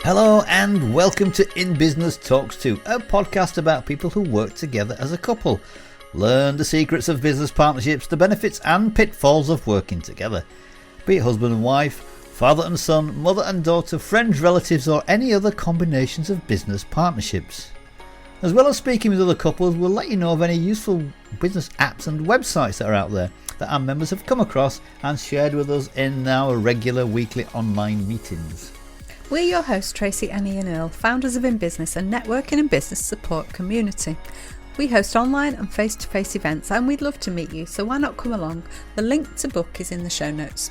Hello and welcome to In Business Talks 2, a podcast about people who work together as a couple. Learn the secrets of business partnerships, the benefits and pitfalls of working together. Be it husband and wife, father and son, mother and daughter, friends, relatives or any other combinations of business partnerships. As well as speaking with other couples, we'll let you know of any useful business apps and websites that are out there that our members have come across and shared with us in our regular weekly online meetings. We're your hosts, Tracy, Annie and Earl, founders of In Business, a networking and business support community. We host online and face-to-face events and we'd love to meet you, so why not come along? The link to book is in the show notes.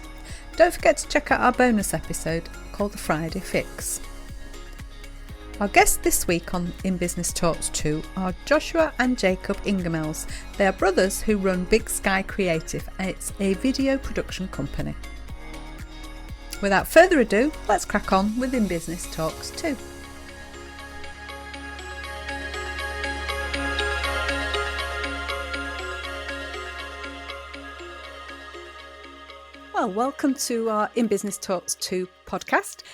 Don't forget to check out our bonus episode called The Friday Fix. Our guests this week on In Business Talks 2 are Joshua and Jacob Ingamells. They are brothers who run Big Sky Creative, and it's a video production company. Without further ado, let's crack on with In Business Talks 2. Well, welcome to our In Business Talks 2 podcast.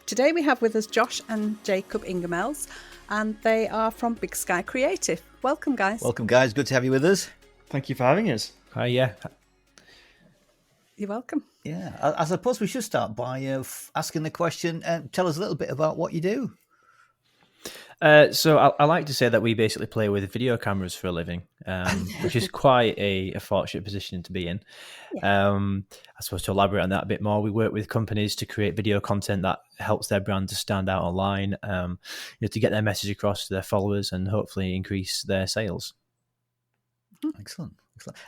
Today we have with us Josh and Jacob Ingamells, and they are from Big Sky Creative. Welcome, guys. Welcome, guys. Good to have you with us. Thank you for having us. Hi, yeah. You're welcome. Yeah, I suppose we should start by asking the question, tell us a little bit about what you do. So I like to say that we basically play with video cameras for a living, which is quite a fortunate position to be in. Yeah. I suppose to elaborate on that a bit more, we work with companies to create video content that helps their brand to stand out online, to get their message across to their followers and hopefully increase their sales. Excellent.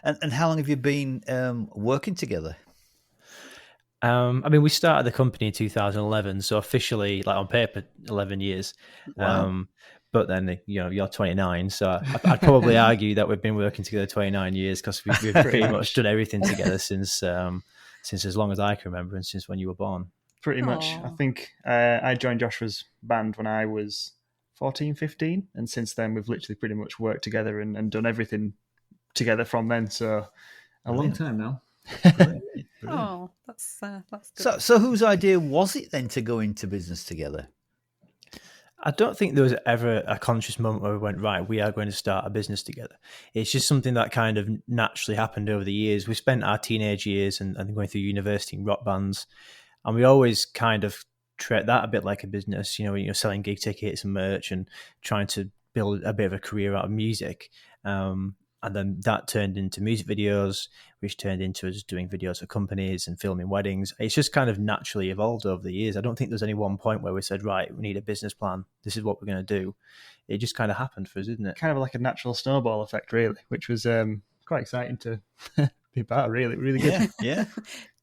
And how long have you been working together? We started the company in 2011, so officially, like on paper, 11 years. Wow. But then, you're 29, so I'd probably argue that we've been working together 29 years because we've pretty much done everything together since as long as I can remember and since when you were born. Pretty much. I think I joined Joshua's band when I was 14, 15, and since then we've literally pretty much worked together and done everything together from then, so a long time now. Brilliant. Oh, that's good. So whose idea was it then to go into business together? I don't think there was ever a conscious moment where we went, right, we are going to start a business together. It's just something that kind of naturally happened over the years. We spent our teenage years and going through university in rock bands, and we always kind of treat that a bit like a business, you're selling gig tickets and merch and trying to build a bit of a career out of music. And then that turned into music videos, which turned into us doing videos for companies and filming weddings. It's just kind of naturally evolved over the years. I don't think there's any one point where we said, right, we need a business plan. This is what we're going to do. It just kind of happened for us, didn't it? Kind of like a natural snowball effect, really, which was quite exciting to be part of, really, really good. Yeah.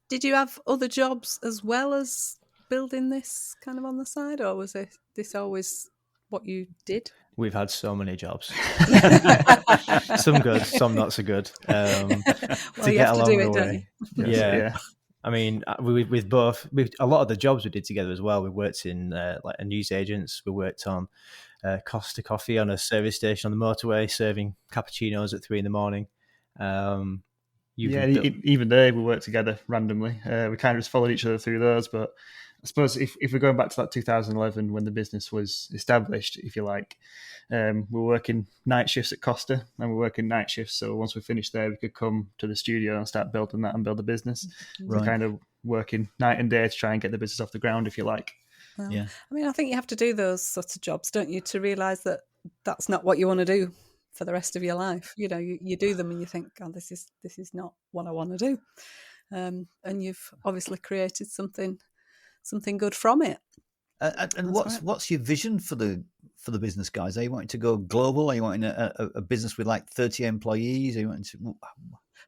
Did you have other jobs as well as building this kind of on the side, or was this always what you did? We've had so many jobs. Some good, some not so good. Well, you have to do it, don't you? Yeah. I mean, with a lot of the jobs we did together as well. We worked in like a news agents. We worked on Costa Coffee on a service station on the motorway, serving cappuccinos at 3 a.m. Even there we worked together randomly. We kind of just followed each other through those. But I suppose if we're going back to that 2011 when the business was established, if you like, we're working night shifts at Costa and we're working night shifts. So once we finished there, we could come to the studio and start building that and build a business. Right. We're kind of working night and day to try and get the business off the ground, if you like. Well, Yeah. I mean, I think you have to do those sorts of jobs, don't you, to realise that that's not what you want to do for the rest of your life. You do them and you think, oh, this is not what I want to do. And you've obviously created something good from it. And what's your vision for the business, guys? Are you wanting to go global? Are you wanting a business with like 30 employees? Are you wanting to,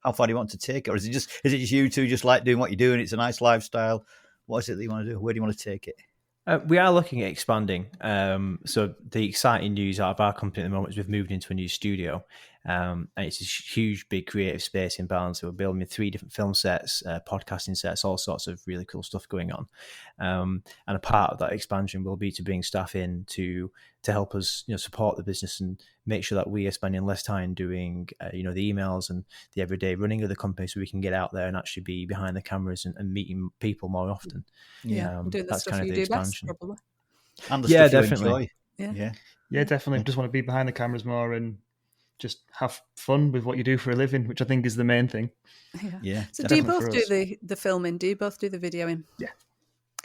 how far do you want to take it? Or is it just you two just like doing what you're doing? It's a nice lifestyle. What is it that you want to do? Where do you want to take it? We are looking at expanding. So the exciting news out of our company at the moment is we've moved into a new studio. And it's a huge, big creative space in Barnes. So we're building 3 different film sets, podcasting sets, all sorts of really cool stuff going on. And a part of that expansion will be to bring staff in to help us, support the business and make sure that we are spending less time doing, the emails and the everyday running of the company, so we can get out there and actually be behind the cameras and meeting people more often. Doing the that's stuff kind of you the do expansion. best, probably. And the Yeah, stuff you definitely. enjoy. Yeah, definitely. Just want to be behind the cameras more and just have fun with what you do for a living, which I think is the main thing. Yeah. So do you Definitely both for do us. the filming? Do you both do the videoing? Yeah.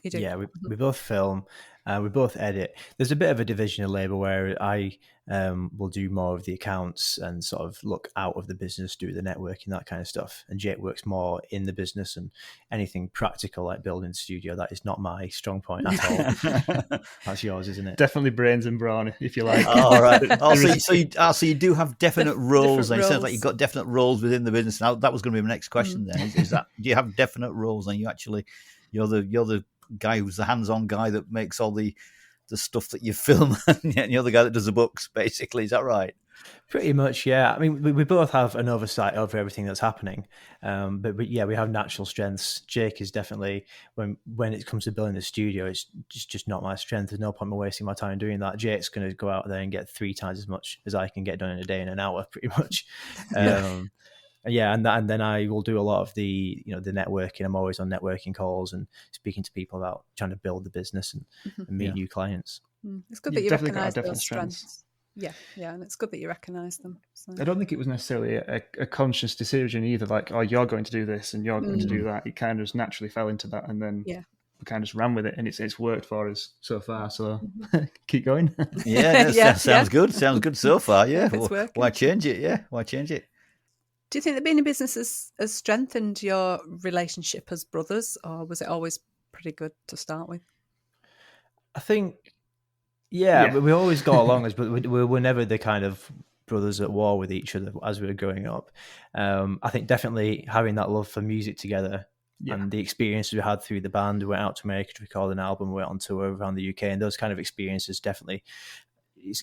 You do? Yeah, we both film, we both edit. There's a bit of a division of labour where I will do more of the accounts and sort of look out of the business, do the networking, that kind of stuff. And Jake works more in the business and anything practical like building a studio. That is not my strong point at all. That's yours, isn't it? Definitely brains and brawn, if you like. All right. So you do have definite roles. And it sounds like roles. you've got definite roles within the business. Now that was going to be my next question. Then is that, do you have definite roles? And you're the guy who's the hands-on guy that makes all the stuff that you film, and you're the guy that does the books, basically. Is that right? Pretty much, yeah. I mean, we both have an oversight over everything that's happening, but yeah, we have natural strengths. Jake is definitely, when it comes to building the studio, it's just not my strength. There's no point in wasting my time doing that. Jake's going to go out there and get 3 times as much as I can get done in a day in an hour, pretty much. Yeah, and then I will do a lot of the the networking. I'm always on networking calls and speaking to people about trying to build the business and meet new clients. It's good that you definitely got recognise different those strengths. Yeah, and it's good that you recognise them. So. I don't think it was necessarily a conscious decision either, like, oh, you're going to do this and you're going to do that. It kind of just naturally fell into that, and then we kind of just ran with it, and it's worked for us so far. So keep going. Sounds good. Sounds good so far. Yeah. Why change it? Yeah. Why change it? Do you think that being in business has strengthened your relationship as brothers, or was it always pretty good to start with? I think, we always got along, but we were never the kind of brothers at war with each other as we were growing up. I think definitely having that love for music together and the experiences we had through the band, we went out to America to record an album, we went on tour around the UK, and those kind of experiences definitely,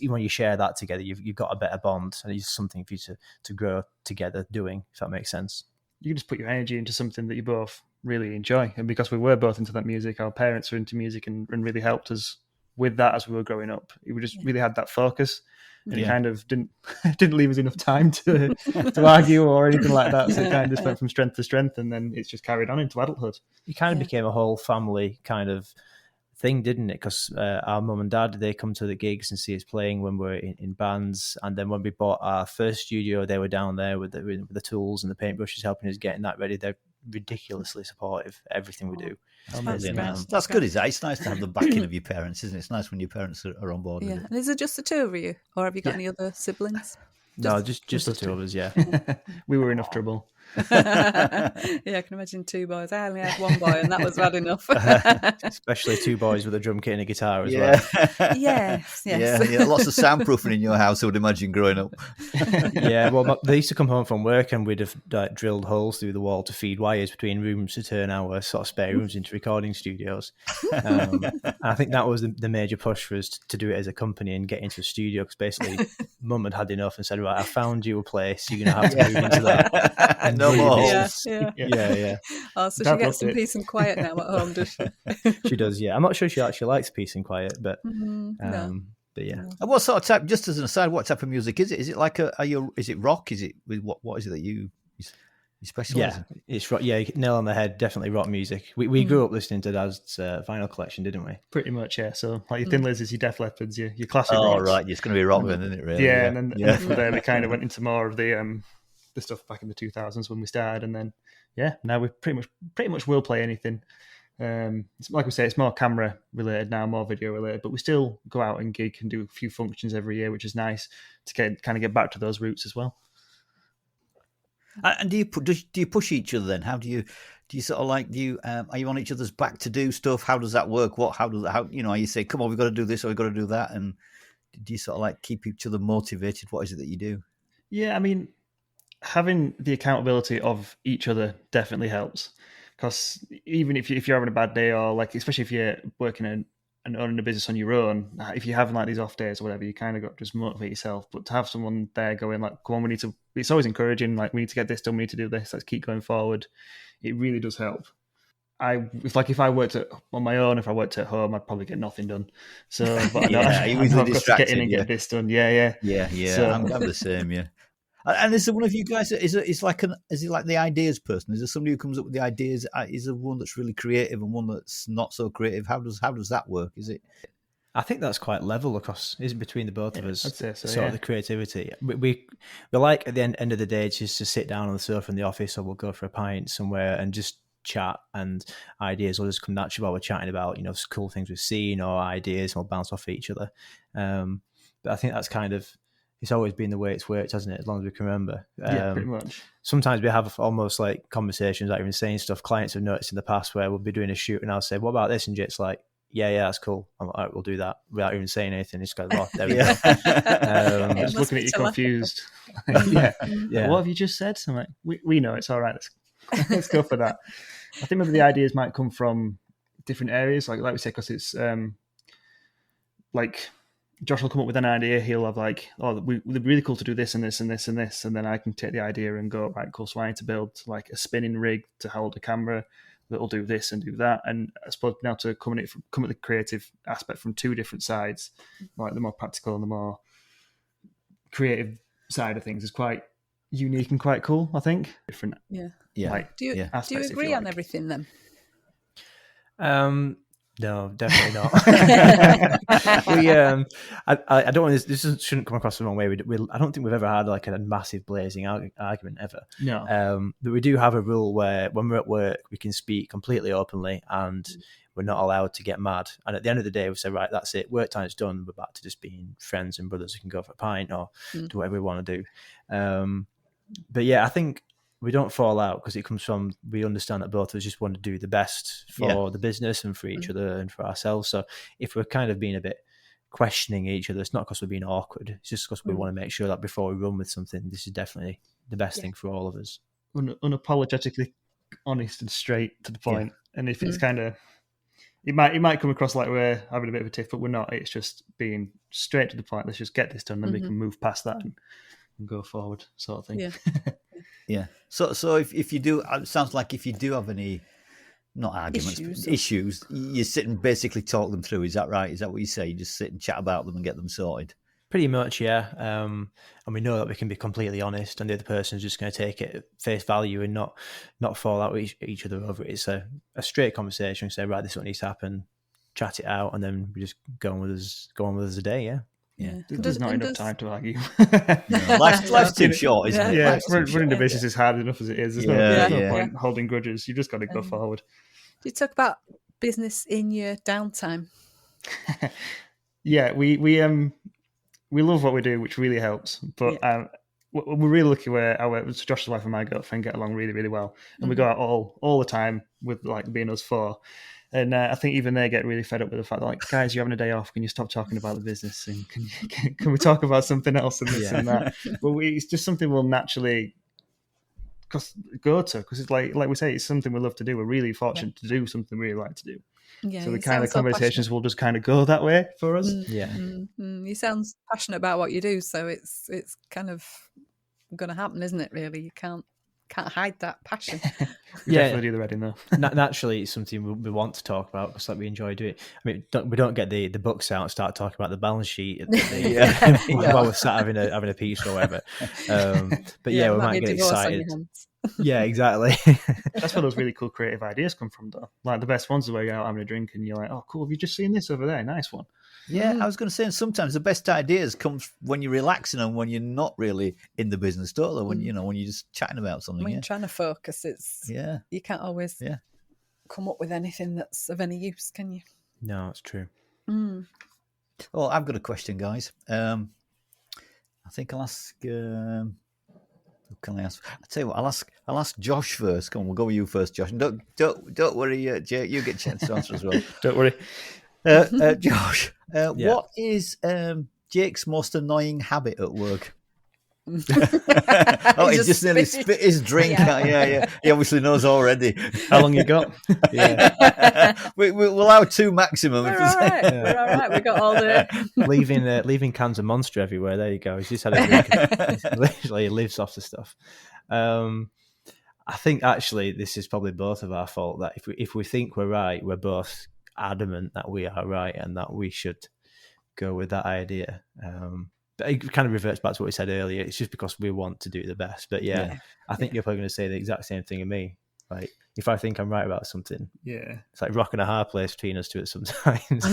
when you share that together, you've got a better bond, and it's something for you to grow together doing, if that makes sense. You can just put your energy into something that you both really enjoy, and because we were both into that music, our parents were into music and really helped us with that as we were growing up. We just really had that focus, and it kind of didn't leave us enough time to argue or anything like that. So it kind of just went from strength to strength, and then it's just carried on into adulthood. It kind of became a whole family kind of thing, didn't it? Because our mum and dad, they come to the gigs and see us playing when we're in bands, and then when we bought our first studio, they were down there with the tools and the paintbrushes, helping us getting that ready. They're ridiculously supportive of everything we do. That's good. It's nice to have the backing of your parents, isn't it? It's nice when your parents are on board with it. And is it just the two of you, or have you got any other siblings? No, just the two of us. Yeah, we were enough trouble. I can imagine 2 boys. I only had 1 boy, and that was bad enough. Especially 2 boys with a drum kit and a guitar as well. Yes. Yeah, lots of soundproofing in your house, I would imagine, growing up. Well, they used to come home from work, and we'd have drilled holes through the wall to feed wires between rooms to turn our sort of spare rooms into recording studios. I think that was the major push for us to do it as a company and get into a studio, because basically Mum had enough and said, right, I found you a place, you're going to have to move into that. No more. Yeah. Oh, so she gets some peace and quiet now at home, does she? She does, yeah. I'm not sure she actually likes peace and quiet, but no. But yeah. And what sort of type? Just as an aside, what type of music is it? Is it like is it rock? Is it what is it that you specialize in? It's rock. Yeah, nail on the head. Definitely rock music. We grew up listening to Dad's vinyl collection, didn't we? Pretty much, yeah. So like your Thin Lizzy's, your Def Leppards, your classic. Oh, rocks. right. It's going to be rock then, isn't it? Really? Yeah, and then from there we kind of went into more of the stuff back in the 2000s when we started, and then now we pretty much will play anything. It's, like we say, it's more camera related now, more video related, but we still go out and gig and do a few functions every year, which is nice to get back to those roots as well. And do you push each other then? How do you sort of like are you on each other's back to do stuff? How does that work? Are you say, come on, we've got to do this or we've got to do that, and do you sort of like keep each other motivated? What is it that you do? Yeah, I mean, having the accountability of each other definitely helps, because even if you're having a bad day, or like especially if you're working and owning a business on your own, if you're having like these off days or whatever, you kind of got to just motivate yourself. But to have someone there going like, come on, it's always encouraging, like, we need to get this done, we need to do this, let's keep going forward. It really does help. If I worked on my own, if I worked at home, I'd probably get nothing done. So, but I know I've got to get in and get this done. Yeah. So, I'm the same. Yeah. And is there one of you guys? Is it like the ideas person? Is there somebody who comes up with the ideas? Is there one that's really creative and one that's not so creative? How does that work? Is it? I think that's quite level across, is between the both of us. I'd say so, sort of the creativity. We like at the end of the day just to sit down on the sofa in the office, or we'll go for a pint somewhere and just chat, and ideas will just come naturally while we're chatting about, cool things we've seen or ideas, and we'll bounce off each other. But I think that's kind of, it's always been the way it's worked, hasn't it? As long as we can remember. Yeah, pretty much. Sometimes we have almost like conversations, like even saying stuff clients have noticed in the past, where we'll be doing a shoot and I'll say, "What about this?" And Jake's like, yeah, that's cool. I'm like, all right, we'll do that without even saying anything. It's kind of, oh, there we go. Just looking at you confused. Yeah. What have you just said? I'm like, we know, it's all right. Let's go for that. I think maybe the ideas might come from different areas, like we say, because it's like Josh will come up with an idea. He'll have like, it'd be really cool to do this and this and this and this, and then I can take the idea and go, right, cool. So I need to build like a spinning rig to hold a camera that'll do this and do that. And I suppose now to come at the creative aspect from two different sides, like the more practical and the more creative side of things, is quite unique and quite cool, I think. Different. Yeah. Like, do you agree on everything then? No, definitely not. I don't want this shouldn't come across the wrong way. I don't think we've ever had like a massive blazing argument ever. No. But we do have a rule where when we're at work, we can speak completely openly, and we're not allowed to get mad. And at the end of the day, we say, right, that's it. Work time's done. We're back to just being friends and brothers who can go for a pint or do whatever we want to do. But yeah, I think we don't fall out because it comes from, we understand that both of us just want to do the best for the business and for each other and for ourselves. So if we're kind of being a bit questioning each other, it's not because we're being awkward. It's just because we want to make sure that before we run with something, this is definitely the best thing for all of us. Unapologetically honest and straight to the point. And if it's kind of, it might come across like we're having a bit of a tiff, but we're not. It's just being straight to the point. Let's just get this done, then we can move past that and go forward, sort of thing. Yeah. Yeah. So if you do, it sounds like if you do have any, not arguments, but issues, you sit and basically talk them through. Is that right? Is that what you say? You just sit and chat about them and get them sorted? Pretty much, yeah. And we know that we can be completely honest, and the other person's just going to take it at face value and not fall out with each other over it. It's a straight conversation. Say, right, this is what needs to happen. Chat it out, and then we just go on with us a day. Yeah. Yeah. There's not enough time to argue. Life's too short, isn't it? Yeah, running the business is hard enough as it is. There's no point holding grudges. You just got to go forward. Do you talk about business in your downtime? Yeah, we love what we do, which really helps. But we're really lucky where Josh's wife and my girlfriend get along really, really well, and we go out all the time with like being us four. And I think even they get really fed up with the fact that, like, guys, you're having a day off. Can you stop talking about the business and can we talk about something else and this and that? But it's just something we'll naturally go to because it's like we say, it's something we love to do. We're really fortunate to do something we really like to do. Yeah, so the kind of conversations will just kind of go that way for us. You sound passionate about what you do, so it's kind of going to happen, isn't it? Really, you can't hide that passion. Definitely do the reading though. Naturally, it's something we want to talk about because we enjoy doing it. I mean, we don't get the books out and start talking about the balance sheet while we're sat having a pizza or whatever. But we might get excited. Yeah, exactly. That's where those really cool creative ideas come from, though. Like the best ones are where you're out having a drink and you're like, "Oh, cool! Have you just seen this over there? Nice one." Yeah, I was going to say, and sometimes the best ideas come when you're relaxing and when you're not really in the business, don't they? When when you're just chatting about something. When you're trying to focus, you can't always come up with anything that's of any use, can you? No, it's true. Well, I've got a question, guys. I think I'll ask. Who can I ask? I'll tell you what. I'll ask Josh first. Come on, we'll go with you first, Josh. And don't worry, Jake. You get a chance to answer as well. Don't worry. Josh, what is Jake's most annoying habit at work? He just nearly spit his drink. Yeah. He obviously knows already. How long you got? We'll allow 2 maximum. We're all right. We're all right. We got all the leaving cans of Monster everywhere. There you go. He's just had a drink. Literally, he lives off the stuff. I think actually this is probably both of our fault. That if we think we're right, we're both adamant that we are right and that we should go with that idea. But it kind of reverts back to what we said earlier. It's just because we want to do the best. But I think you're probably going to say the exact same thing of me. Like if I think I'm right about something, Yeah. it's like rock and a hard place between us two at sometimes.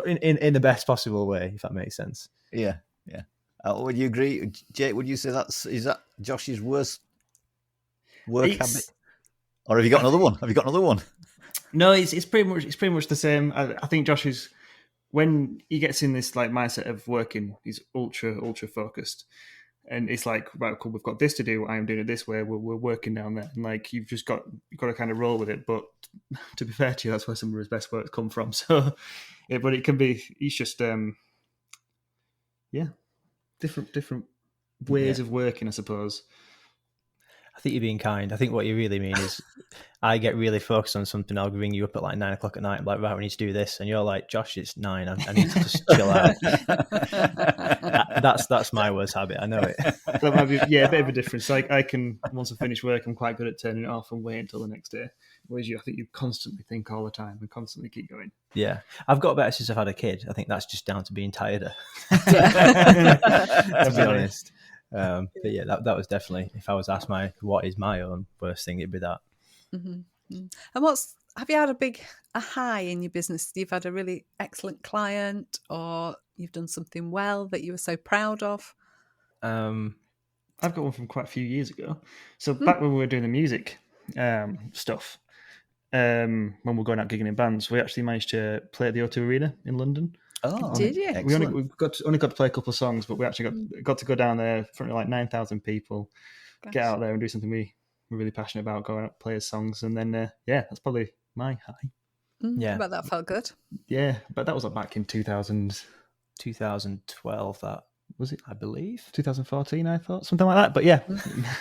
In the best possible way, if that makes sense. Yeah. Would you agree, Jake? Would you say is that Josh's worst work habit, or have you got another one? No, it's pretty much the same. I think Josh is, when he gets in this like mindset of working, he's ultra focused, and it's like, right, cool, we've got this to do. I am doing it this way. We're working down there, and like you've got to kind of roll with it. But to be fair to you, that's where some of his best work come from. So, yeah, but it can be. He's just different ways of working, I suppose. I think you're being kind. I think what you really mean is I get really focused on something. I'll ring you up at like 9 o'clock at night. I'm like, right, we need to do this. And you're like, Josh, it's 9. I need to just chill out. That's my worst habit. I know it. That might be, a bit of a difference. I can, once I finish work, I'm quite good at turning it off and wait until the next day. Whereas I think you constantly think all the time and constantly keep going. Yeah. I've got better since I've had a kid. I think that's just down to being tireder. To be honest. But yeah, that was definitely, if I was asked what is my own worst thing, it'd be that. Mm-hmm. And have you had a high in your business? You've had a really excellent client, or you've done something well that you were so proud of? I've got one from quite a few years ago. So back when we were doing the music stuff, when we were going out gigging in bands, we actually managed to play at the O2 Arena in London. Oh, did you? We only got to play a couple of songs, but we actually got to go down there in front of like 9,000 people, get out there and do something we're really passionate about, go out, play songs, and then that's probably my high. Yeah, but that felt good. Yeah, but that was like back in 2012. That was it, I believe 2014. I thought something like that, but yeah,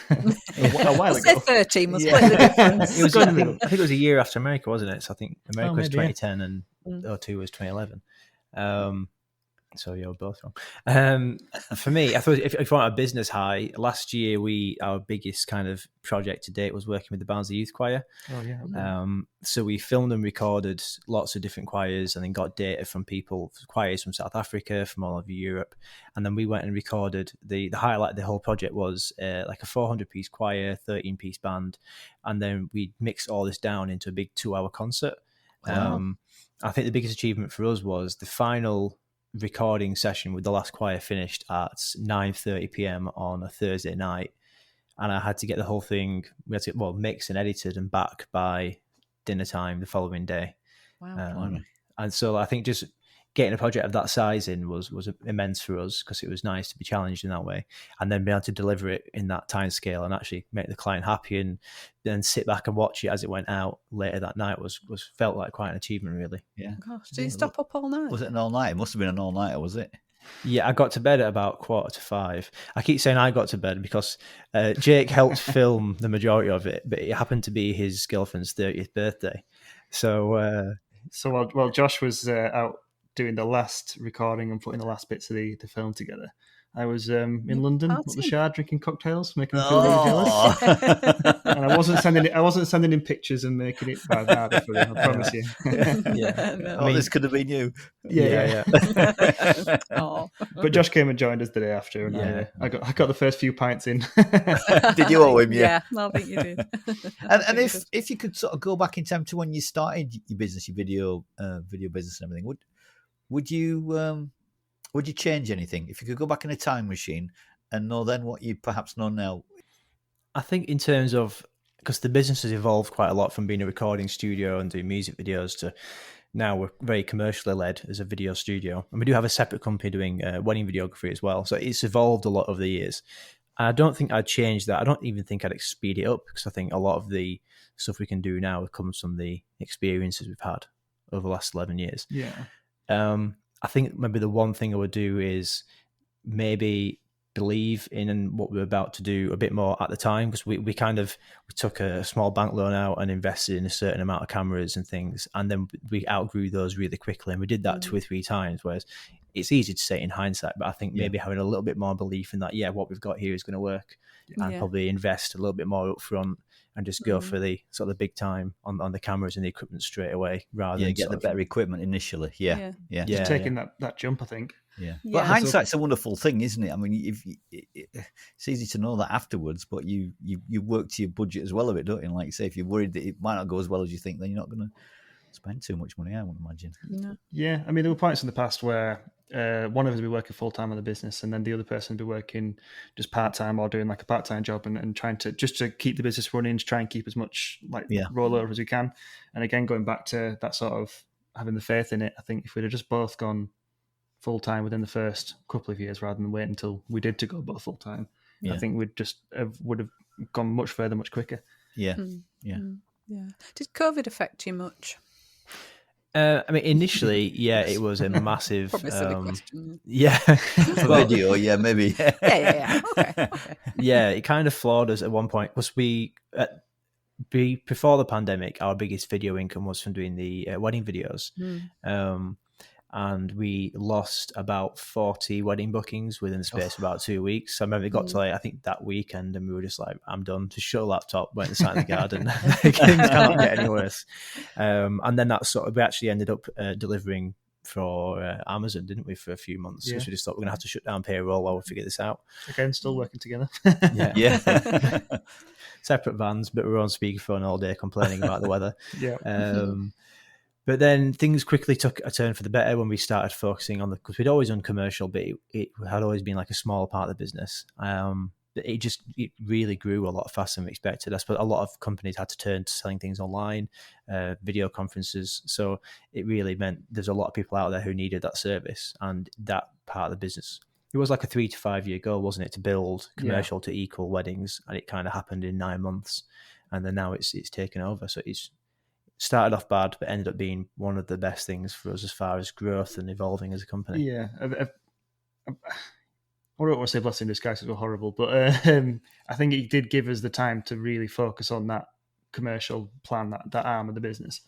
a while ago. 13 was split the difference. It was, I think it was a year after America, wasn't it? So I think America was 2010 and O2 was 2011. So you're both wrong. For me, I thought if you want a business high, last year our biggest kind of project to date was working with the Barnsley Youth Choir. Oh yeah. So we filmed and recorded lots of different choirs, and then got data from choirs from South Africa, from all over Europe, and then we went and recorded the highlight of the whole project was like a 400-piece choir, 13-piece band, and then we mixed all this down into a big 2-hour concert. Wow. I think the biggest achievement for us was the final recording session with the last choir finished at 9:30 p.m. on a Thursday night, and I had to get the whole thing mixed and edited and back by dinner time the following day. Wow. And so I think just getting a project of that size in was immense for us, because it was nice to be challenged in that way, and then being able to deliver it in that time scale and actually make the client happy, and then sit back and watch it as it went out later that night was felt like quite an achievement, really. Yeah. Gosh, did you stop up all night? Was it an all night? It must have been an all nighter, was it? Yeah, I got to bed at about 4:45. I keep saying I got to bed because Jake helped film the majority of it, but it happened to be his girlfriend's 30th birthday. So while Josh was out doing the last recording and putting the last bits of the film together, I was in London at the Shard drinking cocktails, making him feel really jealous. And I wasn't sending him pictures and making it bad harder for him, I promise you. Yeah. No. I mean, this could have been you. Yeah. But Josh came and joined us the day after, and I got the first few pints in. Did you owe him? Yeah, I think you did. And if you could sort of go back in time to when you started your business, your video business and everything, would you change anything if you could go back in a time machine and know then what you perhaps know now? I think in terms of, because the business has evolved quite a lot from being a recording studio and doing music videos to now we're very commercially led as a video studio. And we do have a separate company doing wedding videography as well. So it's evolved a lot over the years. And I don't think I'd change that. I don't even think I'd speed it up, because I think a lot of the stuff we can do now comes from the experiences we've had over the last 11 years. Yeah. I think maybe the one thing I would do is maybe believe in what we were about to do a bit more at the time, because we took a small bank loan out and invested in a certain amount of cameras and things, and then we outgrew those really quickly, and we did that 2 or 3 times, whereas it's easy to say in hindsight, but I think maybe having a little bit more belief in that, what we've got here is going to work, and probably invest a little bit more up front and just go for the sort of the big time on the cameras and the equipment straight away, rather than get the better equipment initially. Yeah. Just taking that jump, I think. Yeah. Yeah. But hindsight's a wonderful thing, isn't it? I mean, it's easy to know that afterwards, but you work to your budget as well a bit, don't you? And like you say, if you're worried that it might not go as well as you think, then you're not going to spend too much money, I would imagine. No. Yeah, I mean, there were points in the past where one of us would be working full-time on the business, and then the other person would be working just part-time or doing like a part-time job and trying to just to keep the business running, to try and keep as much like rollover as we can. And again, going back to that sort of having the faith in it, I think if we'd have just both gone full-time within the first couple of years rather than wait until we did to go both full-time, I think we'd just would have gone much further, much quicker. Yeah. Yeah. Did COVID affect you much? I mean, initially, it was a massive. Probably a silly question. Yeah, Video, maybe. Yeah. Okay. Yeah, it kind of floored us at one point because before the pandemic, our biggest video income was from doing the wedding videos. And we lost about 40 wedding bookings within the space of about 2 weeks. So I remember it got to I think that weekend, and we were just like, I'm done. Just shut the laptop, went inside the garden. Things can't get any worse. And then that we actually ended up delivering for Amazon, didn't we, for a few months? Because we just thought we're going to have to shut down payroll while we figure this out. Again, still working together. Yeah. Separate vans, but we were on speakerphone all day complaining about the weather. Yeah. But then things quickly took a turn for the better when we started focusing on because we'd always done commercial, but it had always been like a small part of the business. It really grew a lot faster than we expected. I suppose a lot of companies had to turn to selling things online, video conferences. So it really meant there's a lot of people out there who needed that service, and that part of the business. It was like a 3 to 5 year goal, wasn't it, to build commercial to equal weddings, and it kind of happened in 9 months, and then now it's taken over. So it's started off bad, but ended up being one of the best things for us as far as growth and evolving as a company. Yeah. I don't want to say blessing in disguise, it was horrible, but I think it did give us the time to really focus on that commercial plan, that arm of the business,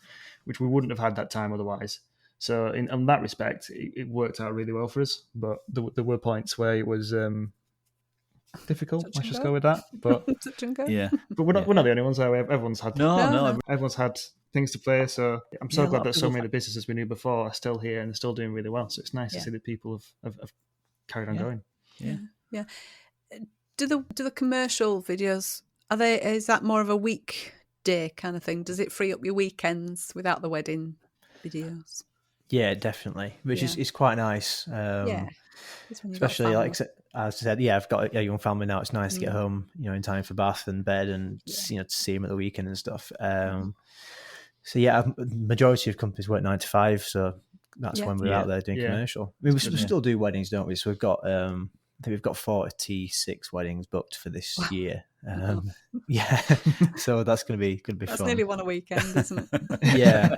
which we wouldn't have had that time otherwise. So in that respect, it worked out really well for us, but there were points where it was difficult. Let's just go with that. But yeah, but we're not the only ones. Everyone's had everyone's had things to play. So I'm so glad that so many of the businesses we knew before are still here and they're still doing really well. So it's nice to see that people have carried on going. Yeah. Do the commercial videos, is that more of a weekday kind of thing? Does it free up your weekends without the wedding videos? Yeah, definitely. Which is quite nice. Especially like as I said, I've got a young family now. It's nice to get home, in time for bath and bed, and to see them at the weekend and stuff. Majority of companies work 9 to 5, so that's when we're out there doing commercial. I mean, we still do weddings, don't we? So we've got I think we've got 46 weddings booked for this year. So that's going to be fun. That's nearly one a weekend, isn't it? Yeah.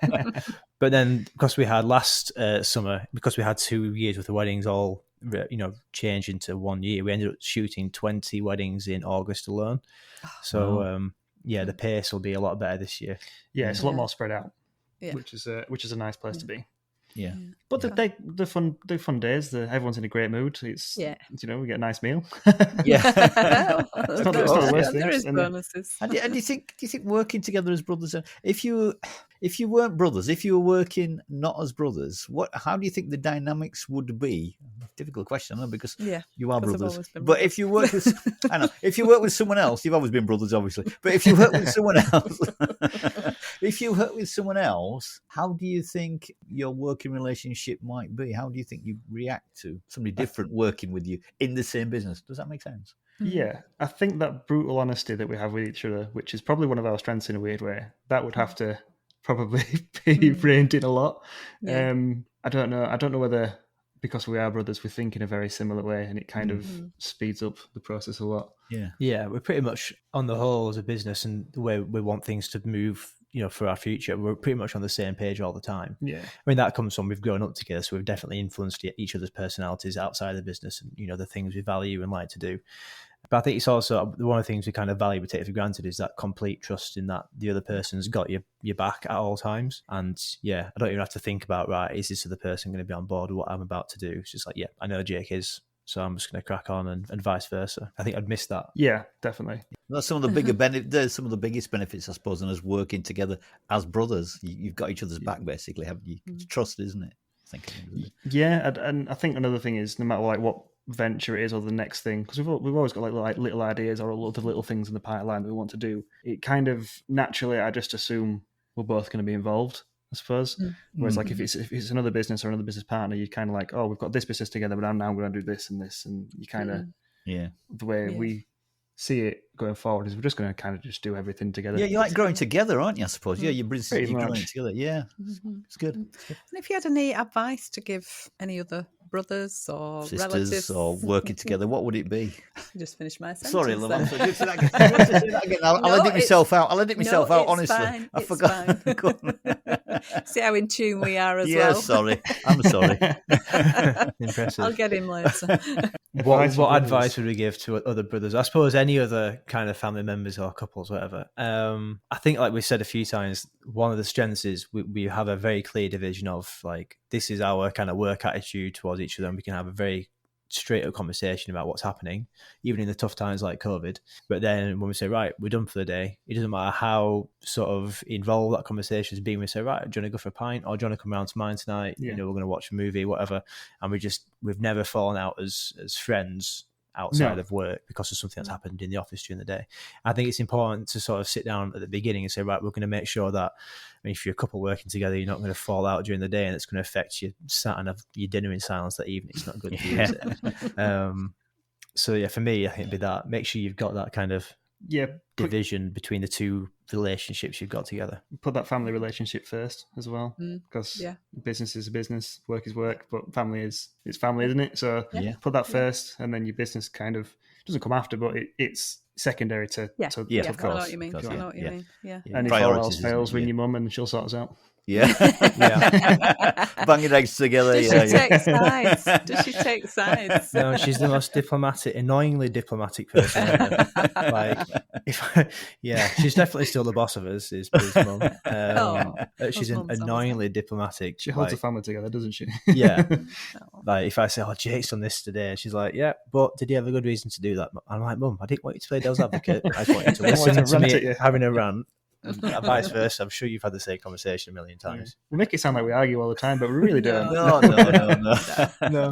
But then because we had last summer, because we had 2 years with the weddings all change into 1 year, we ended up shooting 20 weddings in August alone. So the pace will be a lot better this year. Yeah, it's a lot more spread out, which is a nice place to be. Yeah, but the fun days. Everyone's in a great mood. It's we get a nice meal. It's not the worst thing. There is bonuses. And do you think working together as brothers? If you weren't brothers, if you were working not as brothers, how do you think the dynamics would be? Difficult question, I know, because you are brothers. But if you work with, if you work with someone else, you've always been brothers, obviously. But if you work with someone else, how do you think your working relationship might be? How do you think you react to somebody different working with you in the same business? Does that make sense? Yeah, I think that brutal honesty that we have with each other, which is probably one of our strengths in a weird way, that would have to probably be reined in a lot. I don't know whether because we are brothers we think in a very similar way, and it kind of speeds up the process a lot. Yeah, we're pretty much on the whole as a business and the way we want things to move, for our future, we're pretty much on the same page all the time. I mean, that comes from we've grown up together, so we've definitely influenced each other's personalities outside of the business and the things we value and like to do. But I think it's also one of the things we kind of value, we take for granted, is that complete trust in that the other person's got your back at all times. And I don't even have to think about, right, is this other person going to be on board with what I'm about to do? It's just like, I know Jake is, so I'm just going to crack on and vice versa. I think I'd miss that. Yeah, definitely. That's some of the bigger benefits. Some of the biggest benefits, I suppose, in us working together as brothers. You've got each other's back, basically, haven't you? It's trust, isn't it? Yeah, and I think another thing is no matter like what venture it is or the next thing, because we've always got like little ideas or a lot of little things in the pipeline that we want to do. It kind of naturally, I just assume we're both going to be involved, I suppose. Whereas like if it's another business or another business partner, you kind of like, oh, we've got this business together, but I'm now going to do this and this, and you kind of the way we see it going forward is we're just going to kind of just do everything together. Yeah, you like growing together, aren't you? I suppose. Yeah, you're growing together. Yeah, it's good. And if you had any advice to give any other brothers or sisters relatives or working together, what would it be? I just finished my sentence. Sorry, love. then. Say that again. I'll edit myself out. Honestly, fine. I forgot. See how in tune we are as Yeah, well. sorry. I'm sorry. Impressive. I'll get him later. What advice would we give to other brothers? I suppose any other kind of family members or couples, whatever. I think, like we said a few times, one of the strengths is we have a very clear division of like, this is our kind of work attitude towards each other, and we can have a very straight up conversation about what's happening, even in the tough times like COVID. But then when we say, right, we're done for the day, it doesn't matter how sort of involved that conversation has been. We say, right, do you want to go for a pint, or do you want to come around to mine tonight? Yeah. We're going to watch a movie, whatever. And we've never fallen out as friends outside of work because of something that's happened in the office during the day. I think it's important to sort of sit down at the beginning and say, right, we're going to make sure that, if you're a couple working together, you're not going to fall out during the day and it's going to affect you sat and have your dinner in silence that evening. It's not good for you, is it? So yeah, for me, I think it'd be that. Make sure you've got that kind of division between the two relationships you've got together. Put that family relationship first as well, because business is a business, work is work, but family is family, isn't it? So put that first, and then your business kind of doesn't come after, but it's secondary to of course. I know what you mean. I know what you mean. Yeah. And if all else fails, ring your mum and she'll sort us out. Yeah. Bang your eggs together. Does she take sides? Does she take sides? No, she's the most annoyingly diplomatic person ever. She's definitely still the boss of us, is Bill's mum. She's annoyingly diplomatic. She holds the family together, doesn't she? Yeah. Like if I say, oh, Jake's done this today, she's like, yeah, but did he have a good reason to do that? I'm like, Mum, I didn't want you to play devil's advocate. I just want you to listen to me having a rant. And vice versa. I'm sure you've had the same conversation a million times. We make it sound like we argue all the time, but we really don't. No.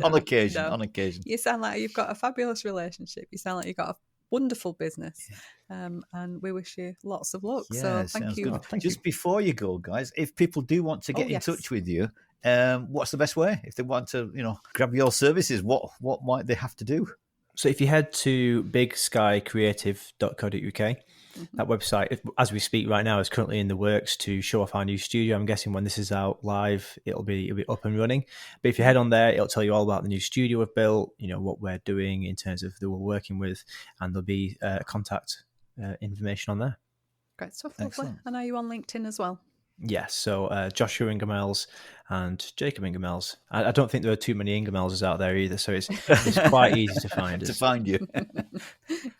On occasion. You sound like you've got a fabulous relationship. You sound like you've got a wonderful business, and we wish you lots of luck. So thank you. Just before you go, guys, if people do want to get in touch with you, what's the best way? If they want to, grab your services, what might they have to do? So if you head to bigskycreative.co.uk, that website, as we speak right now, is currently in the works to show off our new studio. I'm guessing when this is out live, it'll be up and running. But if you head on there, it'll tell you all about the new studio we've built, what we're doing in terms of who we're working with, and there'll be contact information on there. Great stuff, lovely. And are you on LinkedIn as well? Yes, so Joshua Ingamells and Jacob Ingamells. I don't think there are too many Ingamellses out there either, so it's quite easy to find us. To find you.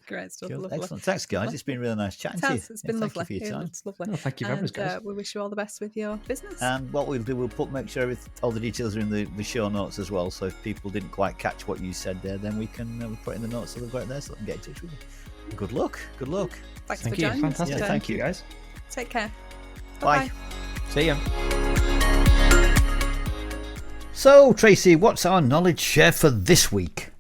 Great stuff, cool. Lovely. Excellent. Thanks, guys. It's been really nice chatting to you. It's been lovely. Thank you for your time. It's lovely. Oh, thank you very much, guys. We wish you all the best with your business. And what we'll do, make sure all the details are in the show notes as well, so if people didn't quite catch what you said there, then we can put it in the notes so they've got it there so they can get in touch with you. Good luck. Thanks for joining us. Fantastic. Thank you, guys. Take care. Bye. See ya. So, Tracy, what's our knowledge share for this week?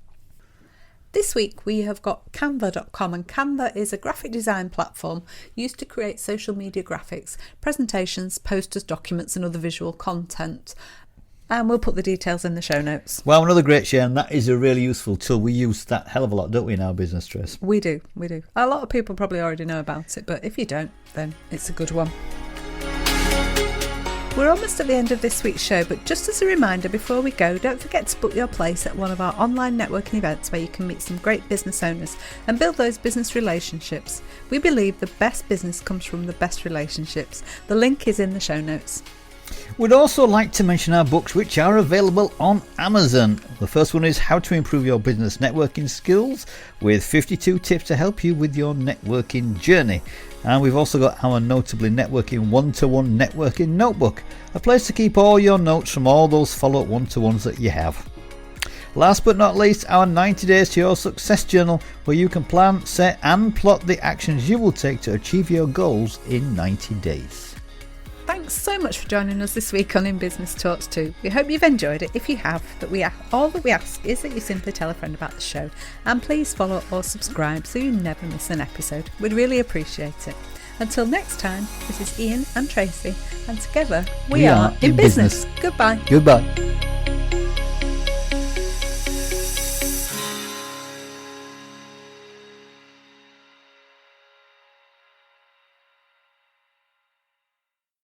This week we have got Canva.com, and Canva is a graphic design platform used to create social media graphics, presentations, posters, documents and other visual content. And we'll put the details in the show notes. Well, another great share, and that is a really useful tool. We use that hell of a lot, don't we, in our business, Trace? We do. A lot of people probably already know about it, but if you don't, then it's a good one. We're almost at the end of this week's show, but just as a reminder before we go, don't forget to book your place at one of our online networking events where you can meet some great business owners and build those business relationships. We believe the best business comes from the best relationships. The link is in the show notes. We'd also like to mention our books, which are available on Amazon. The first one is How to Improve Your Business Networking Skills, with 52 tips to help you with your networking journey. And we've also got our Notably Networking One-to-One Networking Notebook, a place to keep all your notes from all those follow-up one-to-ones that you have. Last but not least, our 90 Days to Your Success Journal, where you can plan, set and plot the actions you will take to achieve your goals in 90 days. Thanks Thanks so much for joining us this week on In Business Talks 2. We hope you've enjoyed it. If you have, all that we ask is that you simply tell a friend about the show, and please follow or subscribe so you never miss an episode. We'd really appreciate it. Until next time, this is Ian and Tracy, and together we are In Business. Goodbye. Goodbye.